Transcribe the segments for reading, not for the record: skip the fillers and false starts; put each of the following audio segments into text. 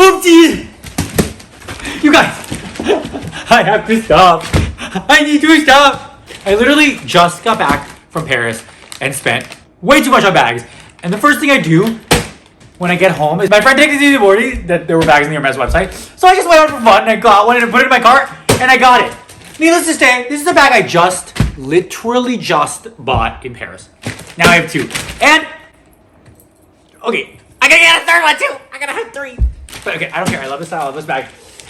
Oopsies! You guys, I have to stop. I need to stop. I literally just got back from Paris and spent way too much on bags. And the first thing I do when I get home is my friend texted me in the morning that there were bags on the Hermès website. So I just went out for fun and I got one and put it in my cart and I got it. Needless to say, this is the bag I literally just bought in Paris. Now I have two. And, okay, I gotta get a third one too. I gotta have three. But okay, I don't care. I love this style. I love this bag.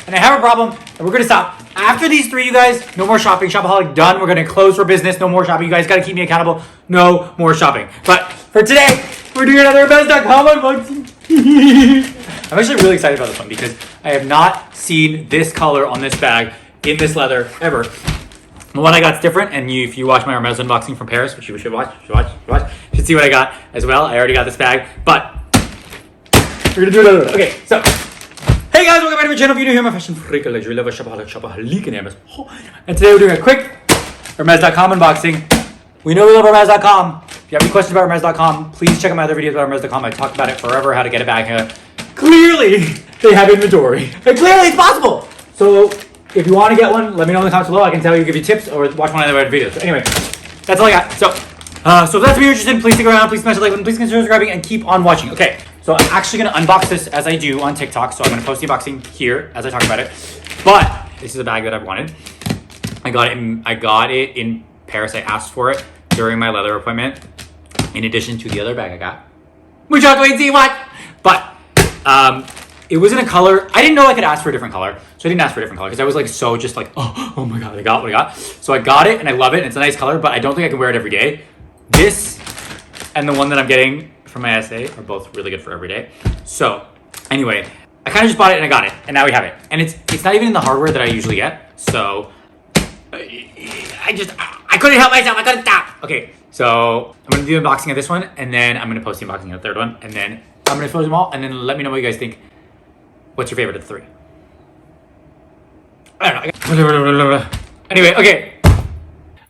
And I have a problem, and we're gonna stop. After these three, you guys, no more shopping. Shopaholic done. We're gonna close for business. No more shopping. You guys gotta keep me accountable. No more shopping. But for today, we're doing another Hermès.com unboxing. I'm actually really excited about this one because I have not seen this color on this bag in this leather ever. The one I got's different, and if you watch my Hermès unboxing from Paris, which you should watch, you should see what I got as well. I already got this bag, but we're gonna do another one. Okay, so. Hey guys, welcome back to my channel. If you're new here, I'm a fashion freak. I literally love a Shopaholic and Hermès. And today we're doing a quick Hermès.com unboxing. We know we love Hermès.com. If you have any questions about Hermès.com, please check out my other videos about Hermès.com. I talked about it forever, how to get a bag here. Clearly, they have inventory. And clearly, it's possible. So, if you want to get one, let me know in the comments below. I can tell you, give you tips, or watch one of the other videos. So anyway, that's all I got. So if that's what you're interested in, please stick around. Please smash the like button. Please consider subscribing and keep on watching. Okay. So I'm actually going to unbox this as I do on TikTok. So I'm going to post the unboxing here as I talk about it. But this is a bag that I've wanted. I got it in Paris. I asked for it during my leather appointment, in addition to the other bag I got, which I'll wait and see what. But it was in a color. I didn't know I could ask for a different color. So I didn't ask for a different color because I was like so just like, oh my God, I got what I got. So I got it and I love it. And it's a nice color, but I don't think I can wear it every day. This and the one that I'm getting from my SA are both really good for every day. So anyway, I kind of just bought it and I got it, and now we have it. And it's not even in the hardware that I usually get. So I couldn't help myself. I couldn't stop. Okay, so I'm gonna do the unboxing of this one, and then I'm gonna post the unboxing of the third one, and then I'm gonna post them all, and then let me know what you guys think. What's your favorite of the three? I don't know. Anyway, okay.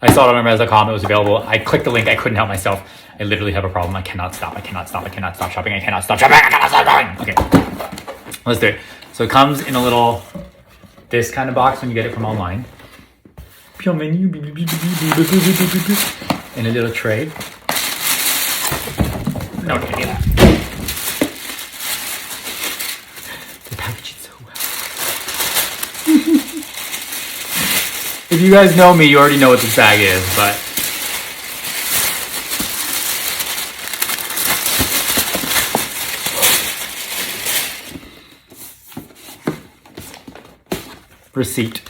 I saw it on Hermès.com. It was available. I clicked the link. I couldn't help myself. I literally have a problem. I cannot stop. I cannot stop. I cannot stop shopping. I cannot stop shopping. I cannot stop shopping. Okay, let's do it. So it comes in a little, this kind of box when you get it from online. In a little tray. No, don't do that. They package it so well. If you guys know me, you already know what this bag is, but receipt.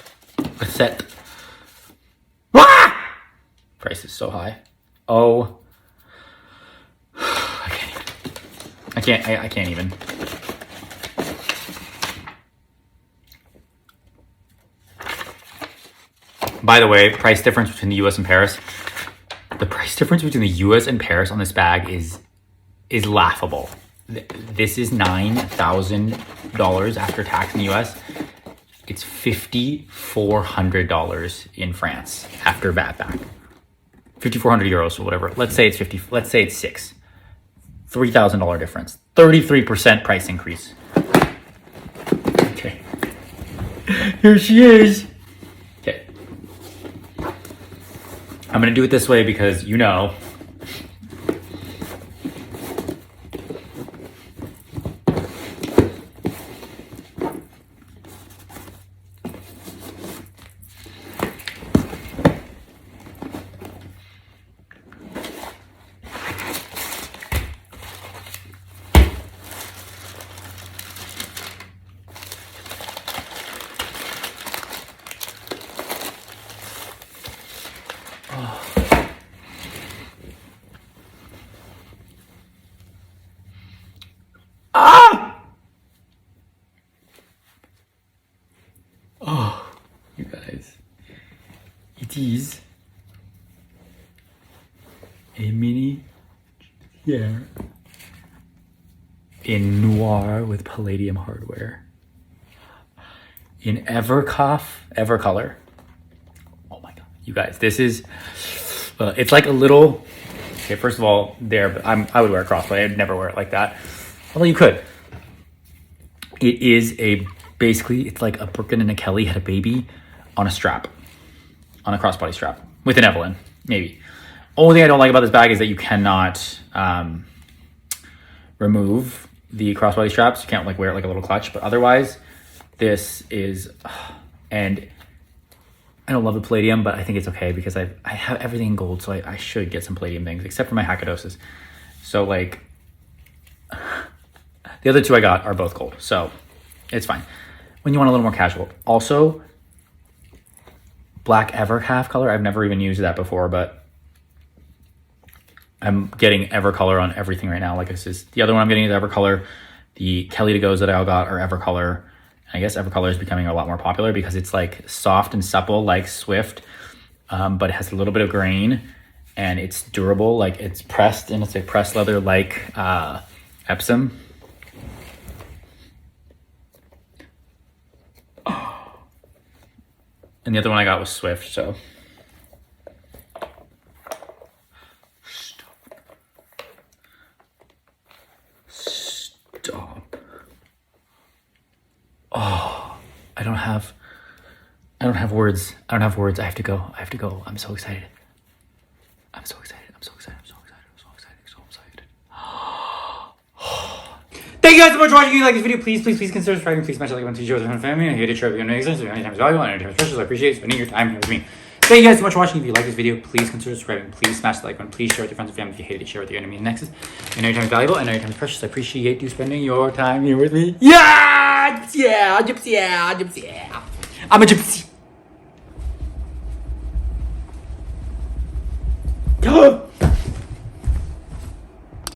Ah! Price is so high. Oh, I can't even. By the way, price difference between the US and Paris. The price difference between the US and Paris on this bag is laughable. This is $9,000 after tax in the US. It's $5,400 in France after VAT back. 5,400 euros or whatever. Let's say it's 50. Let's say it's $6,000. $3,000 difference. 33% price increase. Okay. Here she is. Okay. I'm gonna do it this way because you know. Ah! Oh, you guys. It is a mini chair in noir with palladium hardware. In Evercolor. Oh my God, you guys, this is, it's like a little, okay, first of all, but I would wear a crossbody. I'd never wear it like that. Although you could. It is basically, it's like a Birkin and a Kelly had a baby on a strap, on a crossbody strap with an Evelyn, maybe. Only thing I don't like about this bag is that you cannot remove the crossbody straps. You can't like wear it like a little clutch, but otherwise this is, and I don't love the palladium, but I think it's okay because I have everything in gold, so I should get some palladium things, except for my Hackadoses. So like, the other two I got are both gold, so it's fine. When you want a little more casual. Also, black ever half color. I've never even used that before, but I'm getting ever color on everything right now. Like this is, the other one I'm getting is ever color. The Kelly to goes that I all got are ever color. I guess ever color is becoming a lot more popular because it's like soft and supple like Swift, but it has a little bit of grain and it's durable. Like it's pressed and it's like pressed leather like Epsom. And the other one I got was Swift, so. Stop. Oh, I don't have words. I have to go. I'm so excited. Thank you guys so much for watching. If you like this video, please consider subscribing. Please smash the like button to share with your family. I hate to share with you next time. So anytime it's valuable and anytime it's precious, I appreciate spending your time here with me. Thank you guys so much for watching. If you like this video, please consider subscribing. Please smash the like button. Please share with your friends and family. If you hate it, share with your enemies and exes. And anytime it's valuable and anytime it's precious, I appreciate you spending your time here with me. Yeah! I'm a gypsy.